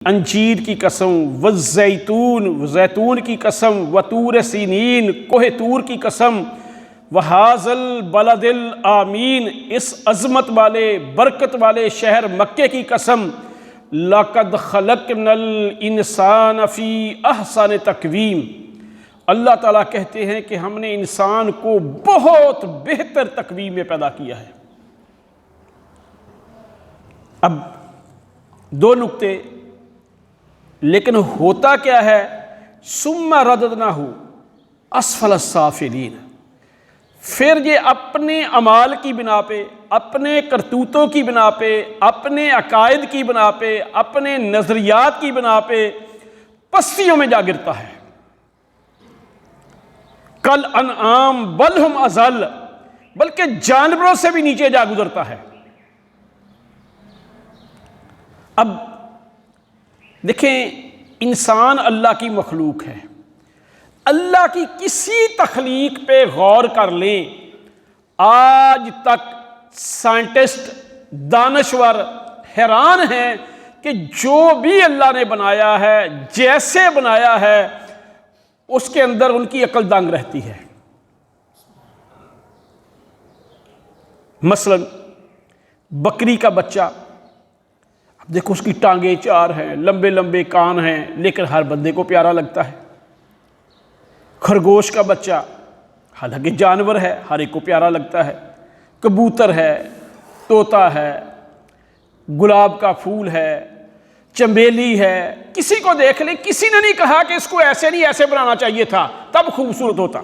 انجیر کی قسم والزیتون، زیتون کی قسم، وطور سینین، کوہ طور کی قسم، وہذا البلد الآمین، اس عظمت والے برکت والے شہر مکے کی قسم، لقد خلقنا الانسان فی احسن تقویم۔ اللہ تعالیٰ کہتے ہیں کہ ہم نے انسان کو بہت بہتر تقویم میں پیدا کیا ہے۔ اب دو نکتے، لیکن ہوتا کیا ہے؟ ثم رددناہ اسفل السافلین، پھر یہ اپنے اعمال کی بنا پہ، اپنے کرتوتوں کی بنا پہ، اپنے عقائد کی بنا پہ، اپنے نظریات کی بنا پہ پستیوں میں جا گرتا ہے۔ کل انعام بل ہم اضل، بلکہ جانوروں سے بھی نیچے جا گزرتا ہے۔ اب دیکھیں، انسان اللہ کی مخلوق ہے۔ اللہ کی کسی تخلیق پہ غور کر لیں، آج تک سائنٹسٹ، دانشور حیران ہیں کہ جو بھی اللہ نے بنایا ہے، جیسے بنایا ہے، اس کے اندر ان کی عقل دنگ رہتی ہے۔ مثلا بکری کا بچہ، دیکھو اس کی ٹانگیں چار ہیں، لمبے لمبے کان ہیں، لیکن ہر بندے کو پیارا لگتا ہے۔ خرگوش کا بچہ، حالانکہ جانور ہے، ہر ایک کو پیارا لگتا ہے۔ کبوتر ہے، طوطا ہے، گلاب کا پھول ہے، چنبیلی ہے، کسی کو دیکھ لیں، کسی نے نہیں کہا کہ اس کو ایسے نہیں ایسے بنانا چاہیے تھا تب خوبصورت ہوتا۔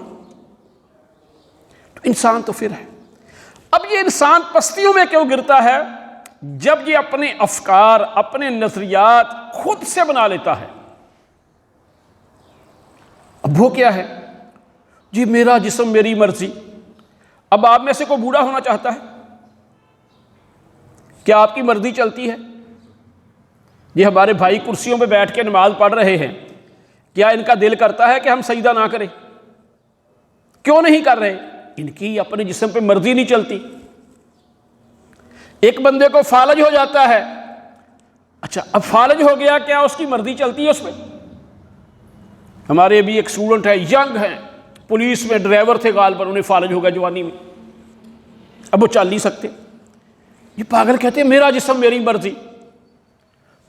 تو انسان تو پھر ہے۔ اب یہ انسان پستیوں میں کیوں گرتا ہے؟ جب یہ اپنے افکار، اپنے نظریات خود سے بنا لیتا ہے۔ اب وہ کیا ہے؟ جی میرا جسم میری مرضی۔ اب آپ میں سے کوئی بوڑھا ہونا چاہتا ہے؟ کیا آپ کی مرضی چلتی ہے؟ یہ ہمارے بھائی کرسیوں پہ بیٹھ کے نماز پڑھ رہے ہیں، کیا ان کا دل کرتا ہے کہ ہم سجدہ نہ کریں؟ کیوں نہیں کر رہے؟ ان کی اپنے جسم پہ مرضی نہیں چلتی۔ ایک بندے کو فالج ہو جاتا ہے، اچھا اب فالج ہو گیا، کیا اس کی مرضی چلتی ہے اس پہ؟ ہمارے ابھی ایک اسٹوڈنٹ ہے، ینگ ہیں، پولیس میں ڈرائیور تھے غالباً، انہیں فالج ہو گیا جوانی میں، اب وہ چل نہیں سکتے۔ یہ پاگل کہتے ہیں میرا جسم میری مرضی۔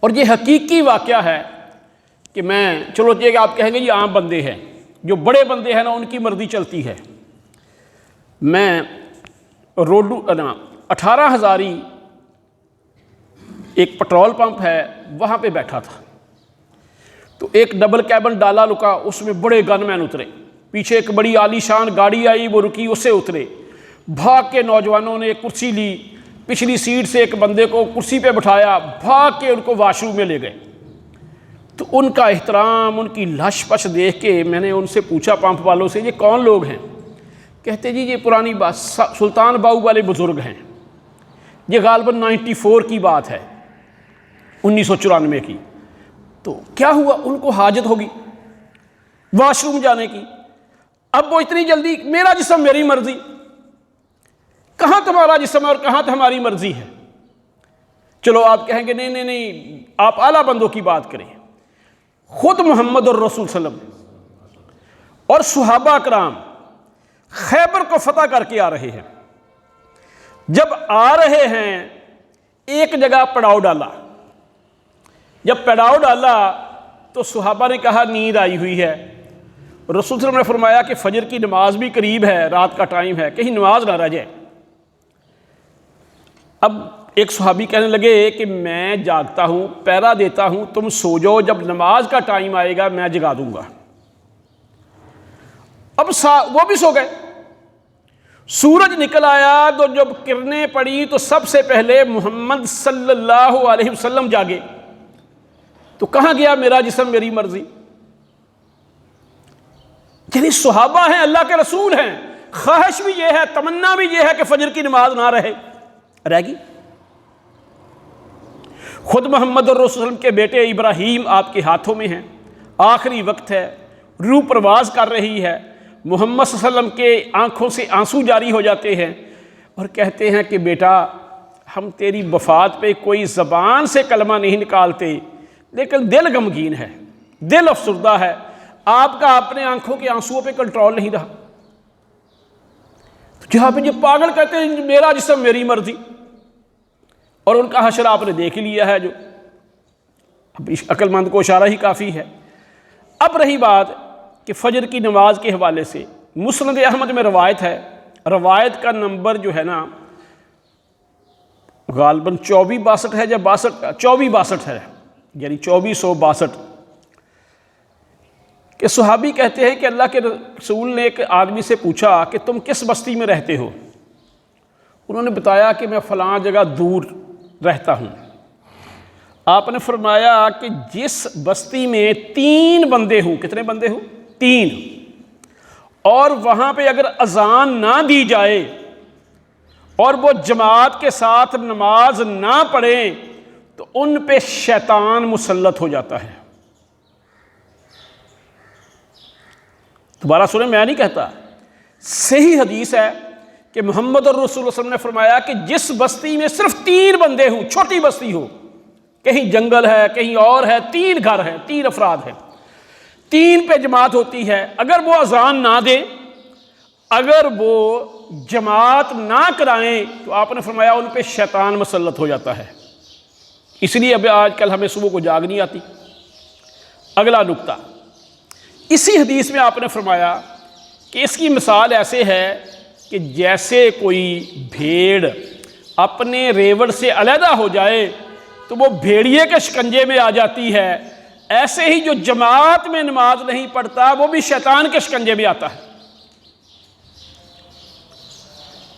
اور یہ حقیقی واقعہ ہے کہ چلو یہ کہ آپ کہیں گے یہ عام بندے ہیں، جو بڑے بندے ہیں نا ان کی مرضی چلتی ہے۔ میں 18 ہزاری ایک پٹرول پمپ ہے، وہاں پہ بیٹھا تھا، تو ایک ڈبل کیبن ڈالا لکا، اس میں بڑے گن مین اترے، پیچھے ایک بڑی عالی شان گاڑی آئی، وہ رکی، اس سے اترے، بھاگ کے نوجوانوں نے کرسی لی، پچھلی سیٹ سے ایک بندے کو کرسی پہ بٹھایا، بھاگ کے ان کو واش روم میں لے گئے۔ تو ان کا احترام، ان کی لش پش دیکھ کے میں نے ان سے پوچھا پمپ والوں سے، یہ کون لوگ ہیں؟ کہتے جی یہ پرانی بات، سلطان باؤ والے بزرگ ہیں، یہ غالباً 94 کی بات ہے، 1994 کی۔ تو کیا ہوا؟ ان کو حاجت ہوگی واش روم جانے کی، اب وہ اتنی جلدی میرا جسم میری مرضی، کہاں تمہارا جسم اور کہاں تمہاری مرضی ہے؟ چلو آپ کہیں گے نہیں آپ اعلیٰ بندوں کی بات کریں۔ خود محمد الرسول صلی اللہ علیہ وسلم اور صحابہ کرام خیبر کو فتح کر کے آ رہے ہیں، جب آ رہے ہیں ایک جگہ پڑاؤ ڈالا، جب پڑاؤ ڈالا تو صحابہ نے کہا نیند آئی ہوئی ہے۔ رسول صلی اللہ علیہ وسلم نے فرمایا کہ فجر کی نماز بھی قریب ہے، رات کا ٹائم ہے، کہیں نماز نہ رہ جائے۔ اب ایک صحابی کہنے لگے کہ میں جاگتا ہوں، پہرا دیتا ہوں، تم سو جاؤ، جب نماز کا ٹائم آئے گا میں جگا دوں گا۔ اب وہ بھی سو گئے۔ سورج نکل آیا تو جب کرنیں پڑی تو سب سے پہلے محمد صلی اللہ علیہ وسلم جاگے، تو کہاں گیا میرا جسم میری مرضی؟ یعنی صحابہ ہیں، اللہ کے رسول ہیں، خواہش بھی یہ ہے، تمنا بھی یہ ہے کہ فجر کی نماز نہ رہ گی۔ خود محمد الرسول صلی اللہ علیہ وسلم کے بیٹے ابراہیم آپ کے ہاتھوں میں ہیں، آخری وقت ہے، روح پرواز کر رہی ہے، محمد صلی اللہ علیہ وسلم کے آنکھوں سے آنسو جاری ہو جاتے ہیں اور کہتے ہیں کہ بیٹا ہم تیری وفات پہ کوئی زبان سے کلمہ نہیں نکالتے، لیکن دل غمگین ہے، دل افسردہ ہے، آپ کا اپنے آنکھوں کے آنسوؤں پہ کنٹرول نہیں رہا۔ جہاں پہ یہ پاگل کہتے ہیں میرا جسم میری مرضی، اور ان کا حشر آپ نے دیکھ لیا ہے، جو اب عقل مند کو اشارہ ہی کافی ہے۔ اب رہی بات کہ فجر کی نماز کے حوالے سے مسند احمد میں روایت ہے، روایت کا نمبر جو ہے نا غالباً 2462 ہے یا 2462 ہے، یعنی 2462، کہ صحابی کہتے ہیں کہ اللہ کے رسول نے ایک آدمی سے پوچھا کہ تم کس بستی میں رہتے ہو؟ انہوں نے بتایا کہ میں فلاں جگہ دور رہتا ہوں۔ آپ نے فرمایا کہ جس بستی میں 3 بندے ہوں، کتنے بندے ہوں؟ 3، اور وہاں پہ اگر اذان نہ دی جائے اور وہ جماعت کے ساتھ نماز نہ پڑھیں تو ان پہ شیطان مسلط ہو جاتا ہے۔ دوبارہ سنیں، میں نہیں کہتا، صحیح حدیث ہے کہ محمد الرسول صلی اللہ علیہ وسلم نے فرمایا کہ جس بستی میں صرف 3 بندے ہوں، چھوٹی بستی ہو، کہیں جنگل ہے، کہیں اور ہے، 3 گھر ہیں، 3 افراد ہیں، 3 پہ جماعت ہوتی ہے، اگر وہ اذان نہ دیں، اگر وہ جماعت نہ کرائیں تو آپ نے فرمایا ان پہ شیطان مسلط ہو جاتا ہے۔ اس لیے اب آج کل ہمیں صبح کو جاگ نہیں آتی۔ اگلا نکتہ، اسی حدیث میں آپ نے فرمایا کہ اس کی مثال ایسے ہے کہ جیسے کوئی بھیڑ اپنے ریوڑ سے علیحدہ ہو جائے تو وہ بھیڑیے کے شکنجے میں آ جاتی ہے، ایسے ہی جو جماعت میں نماز نہیں پڑھتا وہ بھی شیطان کے شکنجے میں آتا ہے۔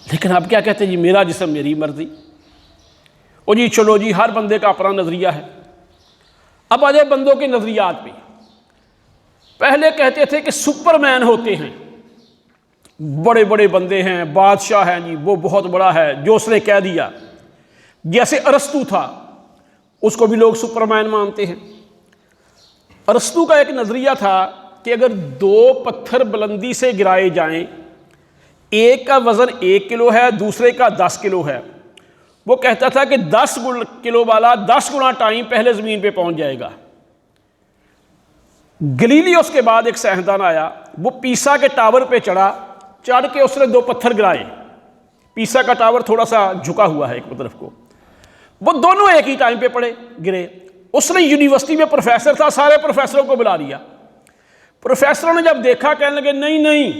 لیکن آپ کیا کہتے ہیں جی میرا جسم میری مرضی، او جی چلو جی ہر بندے کا اپنا نظریہ ہے۔ اب آ جائے بندوں کے نظریات پہ۔ پہلے کہتے تھے کہ سپر مین ہوتے ہیں، بڑے بڑے بندے ہیں، بادشاہ ہیں جی، وہ بہت بڑا ہے، جو اس نے کہہ دیا، جیسے ارسطو تھا، اس کو بھی لوگ سپر مین مانتے ہیں۔ ارسطو کا ایک نظریہ تھا کہ اگر 2 پتھر بلندی سے گرائے جائیں، ایک کا وزن 1 کلو ہے، دوسرے کا 10 کلو ہے، وہ کہتا تھا کہ 10 کلو والا 10 گنا ٹائم پہلے زمین پہ پہنچ جائے گا۔ گلیلیوس کے بعد ایک سائنسدان آیا، وہ پیسا کے ٹاور پہ چڑھ کے اس نے 2 پتھر گرائے۔ پیسا کا ٹاور تھوڑا سا جھکا ہوا ہے ایک طرف کو، وہ دونوں ایک ہی ٹائم پہ گرے۔ اس نے یونیورسٹی میں پروفیسر تھا، سارے پروفیسروں کو بلا لیا۔ پروفیسروں نے جب دیکھا کہنے لگے نہیں،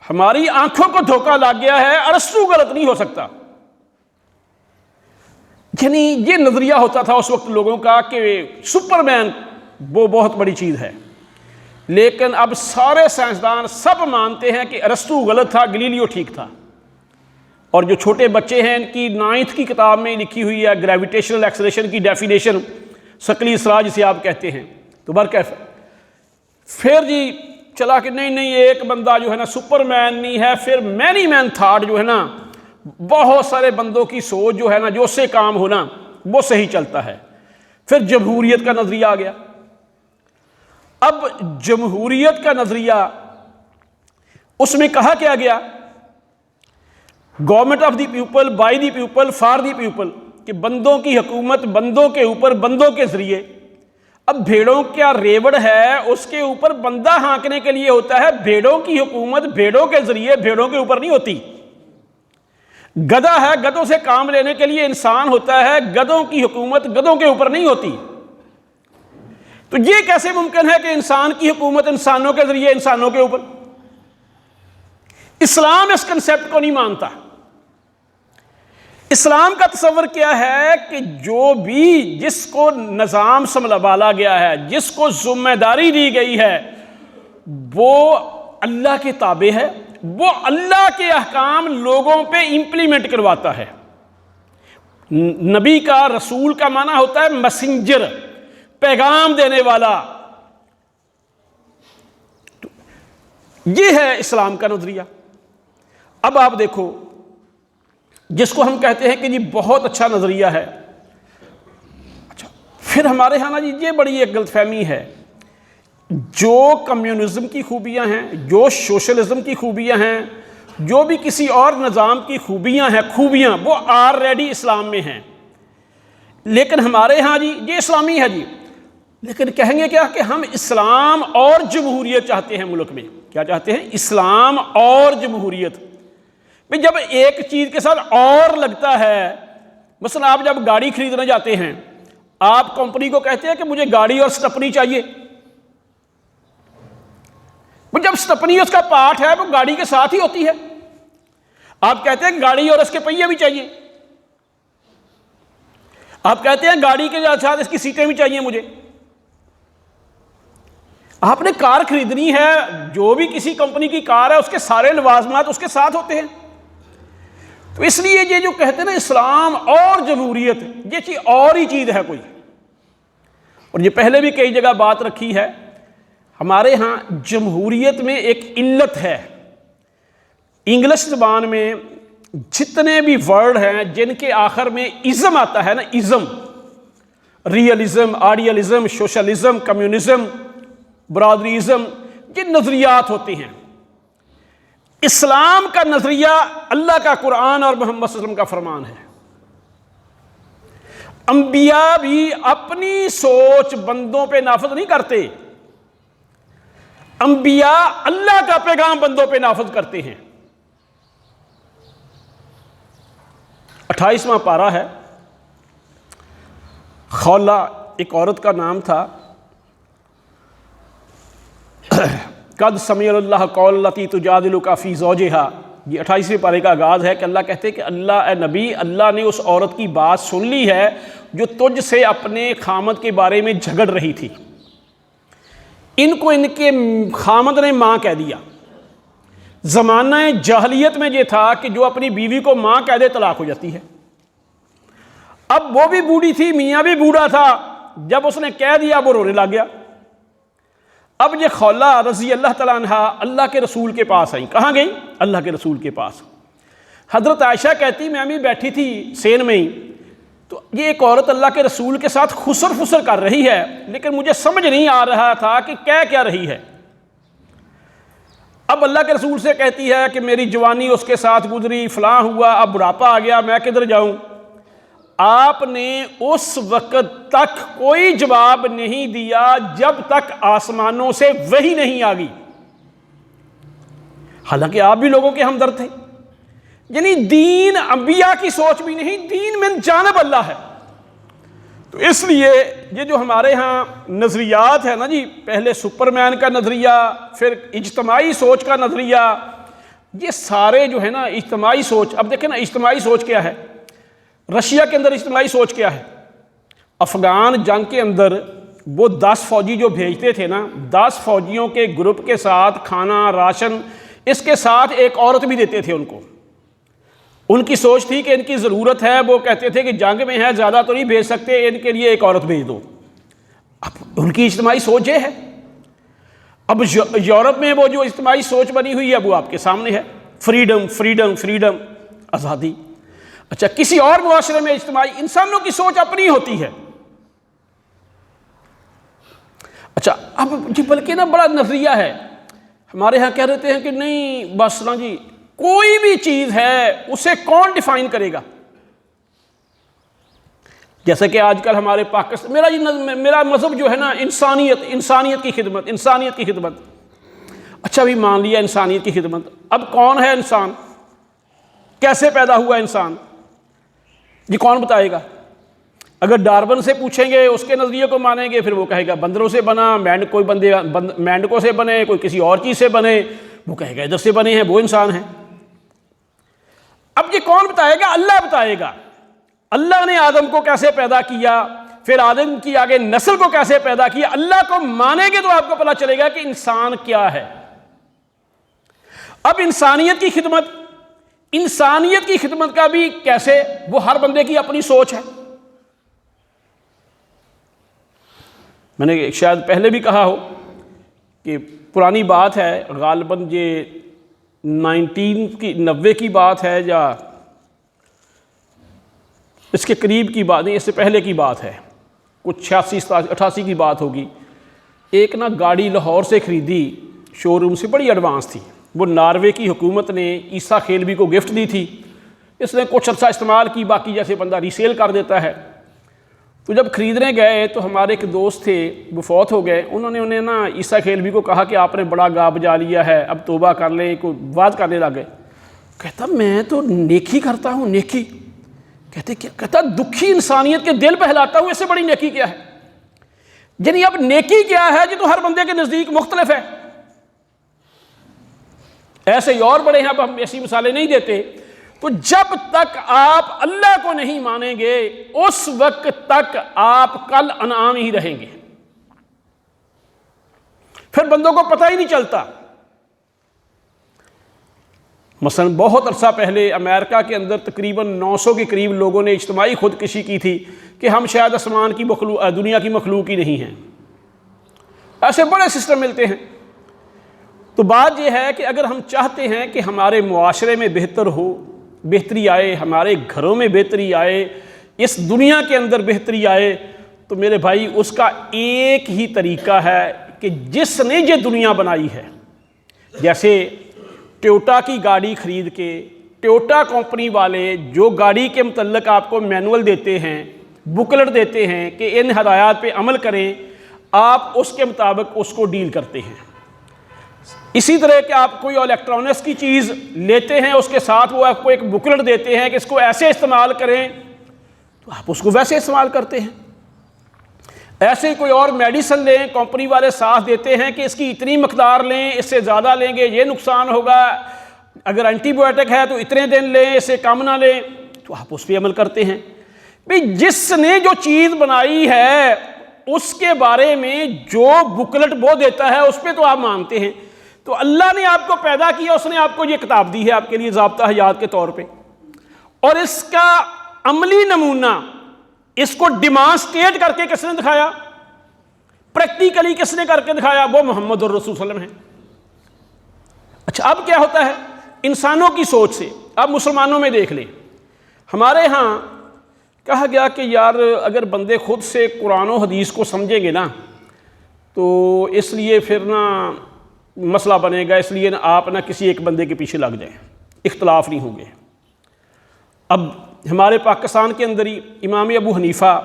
ہماری آنکھوں کو دھوکہ لگ گیا ہے، ارسطو غلط نہیں ہو سکتا۔ یعنی یہ نظریہ ہوتا تھا اس وقت لوگوں کا کہ سپر مین وہ بہت بڑی چیز ہے۔ لیکن اب سارے سائنسدان سب مانتے ہیں کہ ارسطو غلط تھا، گلیلیو ٹھیک تھا۔ اور جو چھوٹے بچے ہیں ان کی 9th کی کتاب میں لکھی ہوئی ہے گریویٹیشنل ایکسلریشن کی ڈیفینیشن، ثقلی اسراء جسے آپ کہتے ہیں۔ تو برکیف پھر جی چلا کہ نہیں ایک بندہ جو ہے نا سپر مین نہیں ہے، پھر مینی مین تھاٹ جو ہے نا، بہت سارے بندوں کی سوچ جو ہے نا، جو اس سے کام ہونا وہ صحیح چلتا ہے۔ پھر جمہوریت کا نظریہ آ گیا۔ اب جمہوریت کا نظریہ، اس میں کہا کیا گیا؟ Government of the people, by the people, for the people, کہ بندوں کی حکومت بندوں کے اوپر، بندوں کے ذریعے۔ اب بھیڑوں کا ریوڑ ہے، اس کے اوپر بندہ ہانکنے کے لیے ہوتا ہے، بھیڑوں کی حکومت بھیڑوں کے ذریعے بھیڑوں کے اوپر نہیں ہوتی۔ گدھا ہے، گدھوں سے کام لینے کے لیے انسان ہوتا ہے، گدھوں کی حکومت گدھوں کے اوپر نہیں ہوتی۔ تو یہ کیسے ممکن ہے کہ انسان کی حکومت انسانوں کے ذریعے انسانوں کے اوپر؟ اسلام اس کنسیپٹ کو نہیں مانتا۔ اسلام کا تصور کیا ہے کہ جو بھی جس کو نظام سنبھالا گیا ہے، جس کو ذمہ داری دی گئی ہے، وہ اللہ کے تابع ہے، وہ اللہ کے احکام لوگوں پہ امپلیمنٹ کرواتا ہے۔ نبی کا، رسول کا معنی ہوتا ہے میسنجر، پیغام دینے والا۔ یہ ہے اسلام کا نظریہ۔ اب آپ دیکھو، جس کو ہم کہتے ہیں کہ جی بہت اچھا نظریہ ہے، اچھا پھر ہمارے ہاں نا جی یہ بڑی ایک غلط فہمی ہے، جو کمیونزم کی خوبیاں ہیں، جو سوشلزم کی خوبیاں ہیں، جو بھی کسی اور نظام کی خوبیاں ہیں، خوبیاں وہ آلریڈی اسلام میں ہیں۔ لیکن ہمارے ہاں جی یہ اسلامی ہے جی، لیکن کہیں گے کیا کہ ہم اسلام اور جمہوریت چاہتے ہیں ملک میں. کیا چاہتے ہیں؟ اسلام اور جمہوریت. بھئی جب ایک چیز کے ساتھ اور لگتا ہے، مثلا آپ جب گاڑی خریدنے جاتے ہیں، آپ کمپنی کو کہتے ہیں کہ مجھے گاڑی اور سٹپنی چاہیے. جب سٹپنی اس کا پارٹ ہے وہ گاڑی کے ساتھ ہی ہوتی ہے. آپ کہتے ہیں گاڑی اور اس کے پہیے بھی چاہیے. آپ کہتے ہیں گاڑی کے ساتھ اس کی سیٹیں بھی چاہیے مجھے. آپ نے کار خریدنی ہے، جو بھی کسی کمپنی کی کار ہے اس کے سارے لوازمات اس کے ساتھ ہوتے ہیں. تو اس لیے یہ جو کہتے ہیں نا اسلام اور جمہوریت، یہ چیز اور ہی چیز ہے کوئی. اور یہ پہلے بھی کئی جگہ بات رکھی ہے. ہمارے ہاں جمہوریت میں ایک علت ہے. انگلش زبان میں جتنے بھی ورڈ ہیں جن کے آخر میں ازم آتا ہے نا، ازم، ریئلزم، آئیڈیلزم، سوشلزم، کمیونزم، برادریزم، یہ نظریات ہوتے ہیں. اسلام کا نظریہ اللہ کا قرآن اور محمد صلی اللہ علیہ وسلم کا فرمان ہے. انبیاء بھی اپنی سوچ بندوں پہ نافذ نہیں کرتے، انبیاء اللہ کا پیغام بندوں پہ نافذ کرتے ہیں. 28واں پارہ ہے. خولہ ایک عورت کا نام تھا. قد سمع اللہ قول التی تجادلک فی زوجہا، یہ 28ویں پارے کا آغاز ہے کہ اللہ کہتے ہیں کہ اللہ، اے نبی، اللہ نے اس عورت کی بات سن لی ہے جو تجھ سے اپنے خامد کے بارے میں جھگڑ رہی تھی. ان کو ان کے خامد نے ماں کہہ دیا. زمانہ جاہلیت میں یہ تھا کہ جو اپنی بیوی کو ماں کہہ دے طلاق ہو جاتی ہے. اب وہ بھی بوڑھی تھی، میاں بھی بوڑھا تھا، جب اس نے کہہ دیا وہ رونے لگ گیا. اب یہ خولہ رضی اللہ تعالیٰ عنہ اللہ کے رسول کے پاس آئیں. کہاں گئی؟ اللہ کے رسول کے پاس. حضرت عائشہ کہتی میں بھی بیٹھی تھی سین میں ہی، تو یہ ایک عورت اللہ کے رسول کے ساتھ خسر فسر کر رہی ہے، لیکن مجھے سمجھ نہیں آ رہا تھا کہ کہہ کیا رہی ہے. اب اللہ کے رسول سے کہتی ہے کہ میری جوانی اس کے ساتھ گزری، فلاں ہوا، اب بڑھاپا آ گیا، میں کدھر جاؤں. آپ نے اس وقت تک کوئی جواب نہیں دیا جب تک آسمانوں سے وحی نہیں آ گئی. حالانکہ آپ بھی لوگوں کے ہمدرد تھے. یعنی دین انبیاء کی سوچ بھی نہیں، دین من جانب اللہ ہے. تو اس لیے یہ جو ہمارے ہاں نظریات ہے نا جی، پہلے سپرمین کا نظریہ، پھر اجتماعی سوچ کا نظریہ، یہ سارے جو ہے نا اجتماعی سوچ. اب دیکھیں نا اجتماعی سوچ کیا ہے. رشیا کے اندر اجتماعی سوچ کیا ہے. افغان جنگ کے اندر وہ 10 فوجی جو بھیجتے تھے نا، 10 فوجیوں کے گروپ کے ساتھ کھانا، راشن، اس کے ساتھ ایک عورت بھی دیتے تھے ان کو. ان کی سوچ تھی کہ ان کی ضرورت ہے، وہ کہتے تھے کہ جنگ میں ہے، زیادہ تو نہیں بھیج سکتے، ان کے لیے ایک عورت بھیج دو. اب ان کی اجتماعی سوچ یہ ہے. اب یورپ میں وہ جو اجتماعی سوچ بنی ہوئی ہے وہ آپ کے سامنے ہے. فریڈم فریڈم فریڈم، آزادی. اچھا، کسی اور معاشرے میں اجتماعی، انسانوں کی سوچ اپنی ہوتی ہے. اچھا، اب جی بلکہ نا بڑا نظریہ ہے. ہمارے ہاں کہہ رہتے ہیں کہ نہیں بس نا جی، کوئی بھی چیز ہے اسے کون ڈیفائن کرے گا. جیسے کہ آج کل ہمارے پاکستان، میرا مذہب جو ہے نا انسانیت کی خدمت. اچھا بھی مان لیا انسانیت کی خدمت. اب کون ہے انسان؟ کیسے پیدا ہوا انسان؟ یہ کون بتائے گا؟ اگر ڈارون سے پوچھیں گے، اس کے نظریے کو مانیں گے، پھر وہ کہے گا بندروں سے بنا، مینڈکوں سے بنے، کوئی کسی اور چیز سے بنے، وہ کہے گا ادھر سے بنے ہیں، وہ انسان ہیں. اب یہ کون بتائے گا؟ اللہ بتائے گا. اللہ نے آدم کو کیسے پیدا کیا، پھر آدم کی آگے نسل کو کیسے پیدا کیا. اللہ کو مانیں گے تو آپ کو پتہ چلے گا کہ انسان کیا ہے. اب انسانیت کی خدمت کا بھی کیسے، وہ ہر بندے کی اپنی سوچ ہے. میں نے شاید پہلے بھی کہا ہو کہ پرانی بات ہے، غالباً یہ 90 کی بات ہے یا اس کے قریب کی بات نہیں، اس سے پہلے کی بات ہے، کچھ 86-88 کی بات ہوگی. ایک نا گاڑی لاہور سے خریدی، شو روم سے، بڑی ایڈوانس تھی. وہ ناروے کی حکومت نے عیسیٰ کھیلوی کو گفٹ دی تھی. اس نے کچھ عرصہ استعمال کی، باقی جیسے بندہ ریسیل کر دیتا ہے. تو جب خریدنے گئے تو ہمارے ایک دوست تھے، وہ فوت ہو گئے، انہیں نا عیسیٰ کھیلوی کو کہا کہ آپ نے بڑا گا بجا لیا ہے، اب توبہ کر لیں، کوئی بات کرنے لگے۔ کہتا میں تو نیکی کرتا ہوں، نیکی۔ کہتا دکھی انسانیت کے دل بہلاتا ہوں، اس سے بڑی نیکی کیا ہے؟ یعنی اب نیکی کیا ہے جی تو ہر بندے کے نزدیک مختلف ہے۔ ایسے ہی اور بڑے ہیں، اب ہم ایسی مثالیں نہیں دیتے۔ تو جب تک آپ اللہ کو نہیں مانیں گے اس وقت تک آپ کل انعام ہی رہیں گے، پھر بندوں کو پتہ ہی نہیں چلتا۔ مثلا بہت عرصہ پہلے امریکہ کے اندر تقریباً 900 کے قریب لوگوں نے اجتماعی خودکشی کی تھی کہ ہم شاید آسمان کی دنیا کی مخلوق ہی نہیں ہیں۔ ایسے بڑے سسٹم ملتے ہیں۔ تو بات یہ ہے کہ اگر ہم چاہتے ہیں کہ ہمارے معاشرے میں بہتری آئے، ہمارے گھروں میں بہتری آئے، اس دنیا کے اندر بہتری آئے، تو میرے بھائی اس کا ایک ہی طریقہ ہے کہ جس نے یہ دنیا بنائی ہے، جیسے ٹویوٹا کی گاڑی خرید کے ٹویوٹا کمپنی والے جو گاڑی کے متعلق آپ کو مینول دیتے ہیں، بکلٹ دیتے ہیں کہ ان ہدایات پہ عمل کریں، آپ اس کے مطابق اس کو ڈیل کرتے ہیں۔ اسی طرح کہ آپ کوئی الیکٹرانکس کی چیز لیتے ہیں، اس کے ساتھ وہ آپ کو ایک بکلٹ دیتے ہیں کہ اس کو ایسے استعمال کریں، تو آپ اس کو ویسے استعمال کرتے ہیں۔ ایسے ہی کوئی اور میڈیسن لیں، کمپنی والے ساتھ دیتے ہیں کہ اس کی اتنی مقدار لیں، اس سے زیادہ لیں گے یہ نقصان ہوگا، اگر اینٹی بائیوٹک ہے تو اتنے دن لیں، اس سے کم نہ لیں، تو آپ اس پہ عمل کرتے ہیں۔ بھئی جس نے جو چیز بنائی ہے اس کے بارے میں جو بکلٹ وہ دیتا ہے اس پہ تو آپ مانتے ہیں۔ تو اللہ نے آپ کو پیدا کیا، اس نے آپ کو یہ کتاب دی ہے آپ کے لیے ضابطہ حیات کے طور پہ، اور اس کا عملی نمونہ، اس کو ڈیمانسٹریٹ کر کے کس نے دکھایا؟ پریکٹیکلی کس نے کر کے دکھایا؟ وہ محمد الرسول صلی اللہ علیہ وسلم ہے۔ اچھا اب کیا ہوتا ہے انسانوں کی سوچ سے؟ اب مسلمانوں میں دیکھ لیں، ہمارے ہاں کہا گیا کہ یار اگر بندے خود سے قرآن و حدیث کو سمجھیں گے نا تو اس لیے پھر نا مسئلہ بنے گا، اس لیے آپ نہ کسی ایک بندے کے پیچھے لگ جائیں، اختلاف نہیں ہوں گے۔ اب ہمارے پاکستان کے اندر ہی امام ابو حنیفہ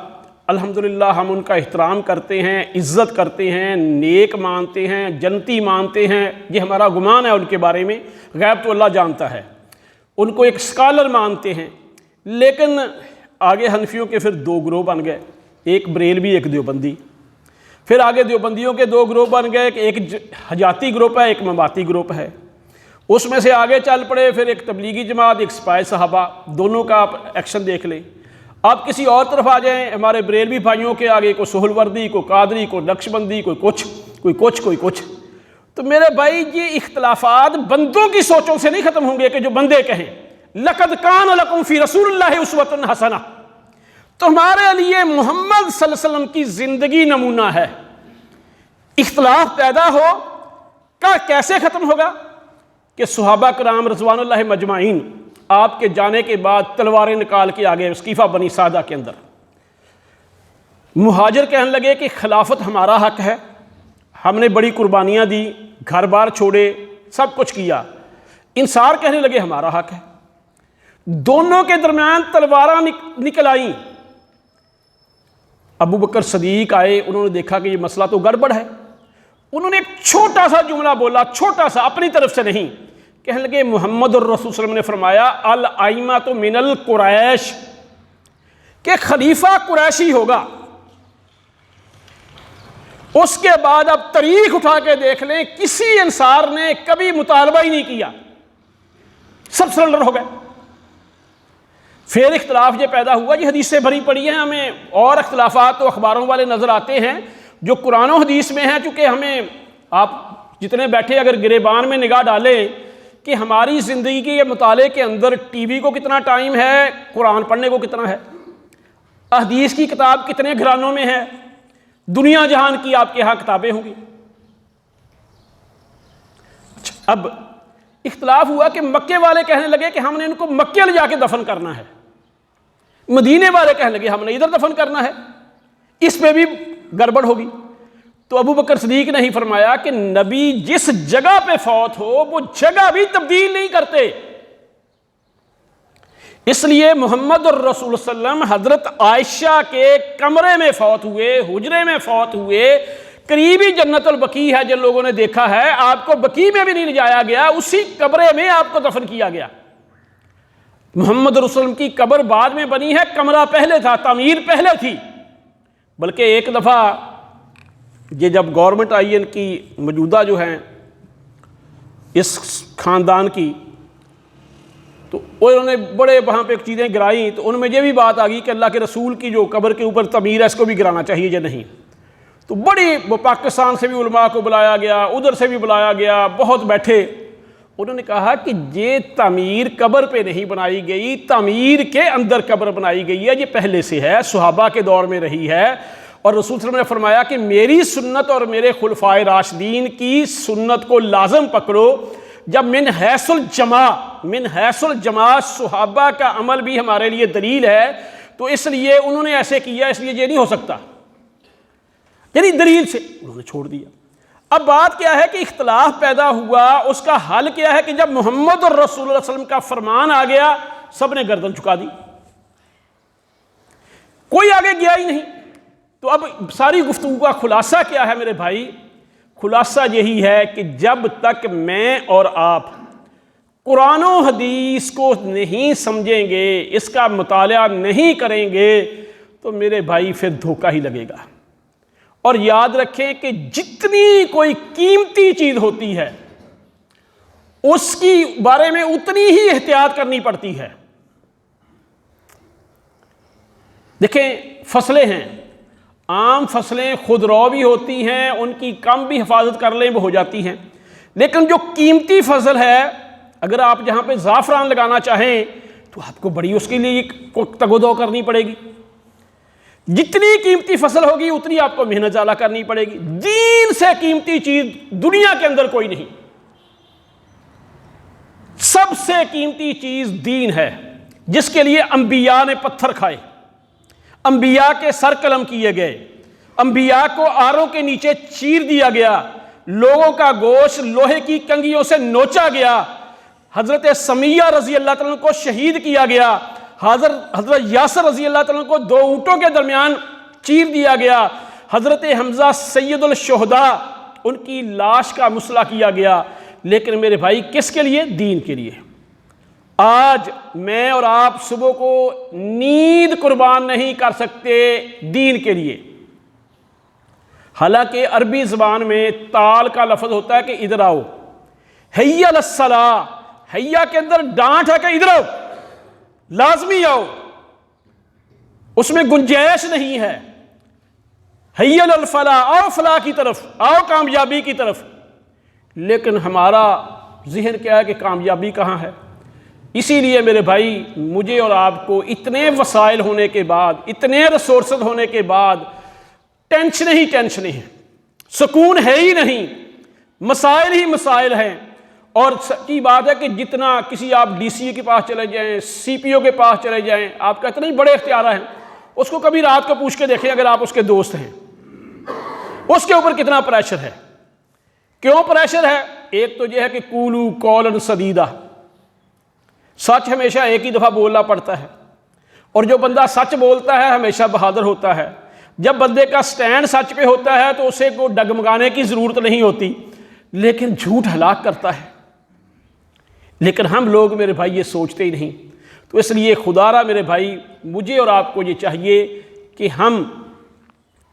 الحمدللہ ہم ان کا احترام کرتے ہیں، عزت کرتے ہیں، نیک مانتے ہیں، جنتی مانتے ہیں، یہ ہمارا گمان ہے ان کے بارے میں، غیب تو اللہ جانتا ہے۔ ان کو ایک سکالر مانتے ہیں، لیکن آگے حنفیوں کے پھر دو گروہ بن گئے، ایک بریلوی ایک دیوبندی، پھر آگے دیوبندیوں کے دو گروہ بن گئے کہ ایک حجاتی گروپ ہے ایک مماتی گروپ ہے، اس میں سے آگے چل پڑے پھر ایک تبلیغی جماعت ایک سپاہی صحابہ، دونوں کا آپ ایکشن دیکھ لیں۔ آپ کسی اور طرف آ جائیں، ہمارے بریلوی بھائیوں کے آگے کوئی سہل وردی، کوئی قادری، کوئی نقشبندی، کوئی کچھ۔ تو میرے بھائی یہ اختلافات بندوں کی سوچوں سے نہیں ختم ہوں گے کہ جو بندے کہیں لَقَدْ كَانَ لَكُمْ فِي رَسُولِ اللَّهِ أُسْوَةٌ حَسَنَةٌ، تو ہمارے لیے محمد صلی اللہ علیہ وسلم کی زندگی نمونہ ہے۔ اختلاف پیدا ہو کا کیسے ختم ہوگا؟ کہ صحابہ کرام رضوان اللہ مجمعین آپ کے جانے کے بعد تلواریں نکال کے آگے اسقیفہ بنی سعدہ کے اندر مہاجر کہنے لگے کہ خلافت ہمارا حق ہے، ہم نے بڑی قربانیاں دی، گھر بار چھوڑے، سب کچھ کیا۔ انصار کہنے لگے ہمارا حق ہے۔ دونوں کے درمیان تلواراں نکل آئیں۔ ابو بکر صدیق آئے، انہوں نے دیکھا کہ یہ مسئلہ تو گڑبڑ ہے، انہوں نے ایک چھوٹا سا جملہ بولا، چھوٹا سا، اپنی طرف سے نہیں، کہنے لگے محمد الرسول صلی اللہ علیہ وسلم نے فرمایا الائمۃ من القریش، کہ خلیفہ قریشی ہوگا۔ اس کے بعد اب تاریخ اٹھا کے دیکھ لیں، کسی انصار نے کبھی مطالبہ ہی نہیں کیا، سب سرنڈر ہو گئے۔ پھر اختلاف یہ پیدا ہوا، یہ حدیثیں بھری پڑی ہیں، ہمیں اور اختلافات تو اخباروں والے نظر آتے ہیں جو قرآن و حدیث میں ہیں، چونکہ ہمیں آپ جتنے بیٹھے اگر گریبان میں نگاہ ڈالیں کہ ہماری زندگی کے مطالعے کے اندر ٹی وی کو کتنا ٹائم ہے، قرآن پڑھنے کو کتنا ہے، حدیث کی کتاب کتنے گھرانوں میں ہے، دنیا جہان کی آپ کے ہاں کتابیں ہوں گی۔ اب اختلاف ہوا کہ مکے والے کہنے لگے کہ ہم نے ان کو مکے لے جا کے دفن کرنا ہے، مدینے والے کہنے لگے ہم نے ادھر دفن کرنا ہے، اس پہ بھی گڑبڑ ہوگی۔ تو ابو بکر صدیق نے ہی فرمایا کہ نبی جس جگہ پہ فوت ہو وہ جگہ بھی تبدیل نہیں کرتے، اس لیے محمد الرسول صلی اللہ علیہ وسلم حضرت عائشہ کے کمرے میں فوت ہوئے، حجرے میں فوت ہوئے، قریبی جنت البقیع ہے، جن لوگوں نے دیکھا ہے، آپ کو بقیع میں بھی نہیں لے جایا گیا، اسی کمرے میں آپ کو دفن کیا گیا۔ محمد رسول اللہ کی قبر بعد میں بنی ہے، کمرہ پہلے تھا، تعمیر پہلے تھی۔ بلکہ ایک دفعہ یہ جب گورنمنٹ آئی ان کی موجودہ جو ہیں اس خاندان کی، تو انہوں نے بڑے وہاں پہ چیزیں گرائیں، تو ان میں یہ بھی بات آ گئی کہ اللہ کے رسول کی جو قبر کے اوپر تعمیر ہے اس کو بھی گرانا چاہیے یا نہیں۔ تو بڑی وہ پاکستان سے بھی علماء کو بلایا گیا، ادھر سے بھی بلایا گیا، بہت بیٹھے۔ انہوں نے کہا کہ یہ تعمیر قبر پہ نہیں بنائی گئی، تعمیر کے اندر قبر بنائی گئی ہے، یہ پہلے سے ہے، صحابہ کے دور میں رہی ہے، اور رسول صلی اللہ علیہ وسلم نے فرمایا کہ میری سنت اور میرے خلفائے راشدین کی سنت کو لازم پکڑو۔ جب من حیث الجماع صحابہ کا عمل بھی ہمارے لیے دلیل ہے، تو اس لیے انہوں نے ایسے کیا، اس لیے یہ نہیں ہو سکتا، یعنی دلیل سے انہوں نے چھوڑ دیا۔ اب بات کیا ہے کہ اختلاف پیدا ہوا، اس کا حل کیا ہے کہ جب محمد الرسول صلی اللہ علیہ وسلم کا فرمان آ گیا، سب نے گردن جھکا دی، کوئی آگے گیا ہی نہیں۔ تو اب ساری گفتگو کا خلاصہ کیا ہے میرے بھائی؟ خلاصہ یہی ہے کہ جب تک میں اور آپ قرآن و حدیث کو نہیں سمجھیں گے، اس کا مطالعہ نہیں کریں گے، تو میرے بھائی پھر دھوکہ ہی لگے گا۔ اور یاد رکھیں کہ جتنی کوئی قیمتی چیز ہوتی ہے اس کی بارے میں اتنی ہی احتیاط کرنی پڑتی ہے۔ دیکھیں فصلیں ہیں، عام فصلیں خودرو بھی ہوتی ہیں، ان کی کم بھی حفاظت کر لیں وہ ہو جاتی ہیں، لیکن جو قیمتی فصل ہے، اگر آپ جہاں پہ زعفران لگانا چاہیں تو آپ کو بڑی اس کے لیے تگ و دو کرنی پڑے گی۔ جتنی قیمتی فصل ہوگی اتنی آپ کو محنت زیادہ کرنی پڑے گی۔ دین سے قیمتی چیز دنیا کے اندر کوئی نہیں، سب سے قیمتی چیز دین ہے، جس کے لیے انبیاء نے پتھر کھائے، انبیاء کے سر قلم کیے گئے، انبیاء کو آروں کے نیچے چیر دیا گیا، لوگوں کا گوشت لوہے کی کنگھیوں سے نوچا گیا، حضرت سمیہ رضی اللہ تعالیٰ کو شہید کیا گیا، حضرت یاسر رضی اللہ تعالیٰ کو 2 اونٹوں کے درمیان چیر دیا گیا، حضرت حمزہ سید الشہداء ان کی لاش کا مسئلہ کیا گیا، لیکن میرے بھائی کس کے لیے؟ دین کے لیے۔ آج میں اور آپ صبح کو نیند قربان نہیں کر سکتے دین کے لیے، حالانکہ عربی زبان میں تال کا لفظ ہوتا ہے کہ ادھر آؤ، حی علی الصلاۃ، حیا کے اندر ڈانٹ ہے کہ ادھر آؤ، لازمی آؤ، اس میں گنجائش نہیں ہے۔ حی علی الفلاح، آؤ فلاح کی طرف، آؤ کامیابی کی طرف، لیکن ہمارا ذہن کیا ہے کہ کامیابی کہاں ہے؟ اسی لیے میرے بھائی مجھے اور آپ کو اتنے وسائل ہونے کے بعد، اتنے ریسورسز ہونے کے بعد ٹینشن ہی ٹینشن ہے، سکون ہے ہی نہیں، مسائل ہی مسائل ہیں۔ اور سچی بات ہے کہ جتنا کسی آپ ڈی سی کے پاس چلے جائیں، سی پی او کے پاس چلے جائیں، آپ کا اتنے ہی بڑے اختیار ہیں، اس کو کبھی رات کو پوچھ کے دیکھیں اگر آپ اس کے دوست ہیں، اس کے اوپر کتنا پریشر ہے۔ کیوں پریشر ہے؟ ایک تو یہ ہے کہ قولوا قولا سدیدا، سچ ہمیشہ ایک ہی دفعہ بولنا پڑتا ہے، اور جو بندہ سچ بولتا ہے ہمیشہ بہادر ہوتا ہے۔ جب بندے کا سٹینڈ سچ پہ ہوتا ہے تو اسے کو ڈگمگانے کی ضرورت نہیں ہوتی، لیکن جھوٹ ہلاک کرتا ہے۔ لیکن ہم لوگ میرے بھائی یہ سوچتے ہی نہیں۔ تو اس لیے خدا را میرے بھائی مجھے اور آپ کو یہ چاہیے کہ ہم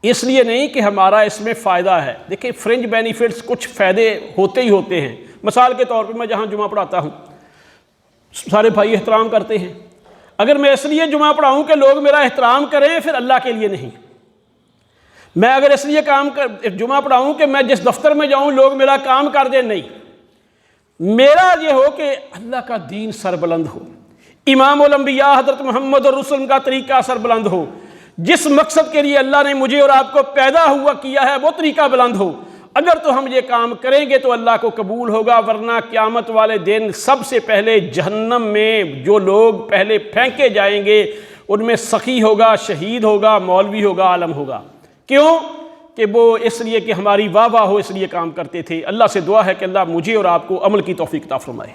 اس لیے نہیں کہ ہمارا اس میں فائدہ ہے، دیکھیں فرنج بینیفٹس کچھ فائدے ہوتے ہی ہوتے ہیں۔ مثال کے طور پہ میں جہاں جمعہ پڑھاتا ہوں سارے بھائی احترام کرتے ہیں، اگر میں اس لیے جمعہ پڑھاؤں کہ لوگ میرا احترام کریں، پھر اللہ کے لیے نہیں۔ میں اگر اس لیے جمعہ پڑھاؤں کہ میں جس دفتر میں جاؤں لوگ میرا کام کر دیں، نہیں، میرا یہ ہو کہ اللہ کا دین سربلند ہو، امام الانبیاء حضرت محمد الرسول کا طریقہ سربلند ہو، جس مقصد کے لیے اللہ نے مجھے اور آپ کو پیدا ہوا کیا ہے وہ طریقہ بلند ہو۔ اگر تو ہم یہ کام کریں گے تو اللہ کو قبول ہوگا، ورنہ قیامت والے دن سب سے پہلے جہنم میں جو لوگ پہلے پھینکے جائیں گے ان میں سخی ہوگا، شہید ہوگا، مولوی ہوگا، عالم ہوگا۔ کیوں؟ کہ وہ اس لیے کہ ہماری واہ واہ ہو اس لیے کام کرتے تھے۔ اللہ سے دعا ہے کہ اللہ مجھے اور آپ کو عمل کی توفیق عطا فرمائے۔